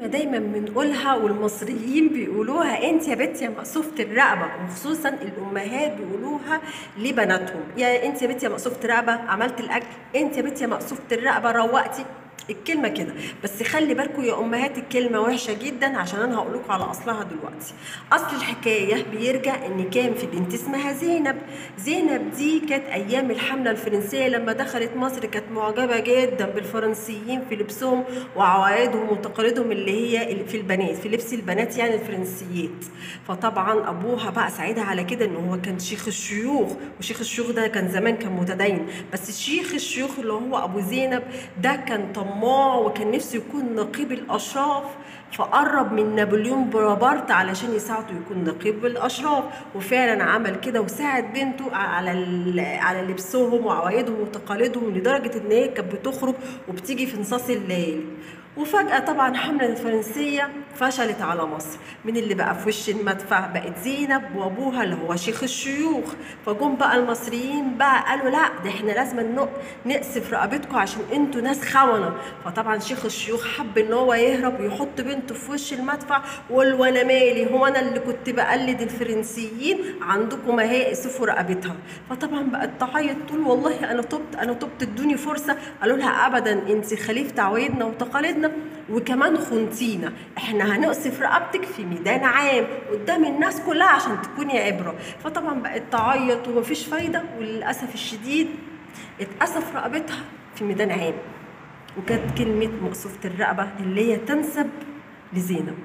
دايما بنقولها والمصريين بيقولوها انت يا بنت يا مقصوفة الرقبة، وخصوصا الامهات بيقولوها لبناتهم، يا انت يا بنت يا مقصوفة الرقبة عملت الاكل، انت يا بنت يا مقصوفة الرقبة روقتي. الكلمة كده، بس خلي بالكم يا امهات الكلمة وحشة جدا، عشان انا هقولكوا على اصلها دلوقتي. اصل الحكاية بيرجع ان كان في بنت اسمها زينب. زينب دي كانت ايام الحملة الفرنسية لما دخلت مصر، كانت معجبة جدا بالفرنسيين في لبسهم وعوايدهم وتقاليدهم اللي هي في البنات، في لبس البنات يعني الفرنسيات. فطبعا ابوها بقى ساعدها على كده، ان هو كان شيخ الشيوخ، وشيخ الشيوخ ده كان زمان كان متدين، بس شيخ الشيوخ اللي هو ابو زينب ده كان طماع وكان نفسه يكون نقيب الاشراف. فقرب من نابليون بونابرت علشان يساعده يكون نقيب الاشراف، وفعلا عمل كده وساعد بنته على لبسهم وعوايدهم وتقاليدهم، لدرجه ان هي كانت بتخرج وبتيجي في نصاص الليل. وفجأة طبعا الحملة الفرنسية فشلت على مصر. من اللي بقى في وش المدفع؟ بقت زينب وابوها اللي هو شيخ الشيوخ. فجم بقى المصريين بقى قالوا لا، ده احنا لازم نقصف رقبتكم عشان انتوا ناس خونة. فطبعا شيخ الشيوخ حب ان هو يهرب ويحط بنته في وش المدفع، وقال وانا مالي، هو انا اللي كنت بقلد الفرنسيين؟ عندكم اهي اقصفوا رقبتها. فطبعا بقت تعيط تقول والله انا تبت، انا تبت، ادوني فرصه. قالوا لها ابدا، انت خليفه عوايدنا وتقاليدنا وكمان خنتينا، احنا هنقصف رقبتك في ميدان عام قدام الناس كلها عشان تكوني عبره. فطبعا بقت تعيط ومفيش فايده، وللاسف الشديد اتقصف رقبتها في ميدان عام. وكانت كلمه مقصوفه الرقبه اللي هي تنسب لزينب.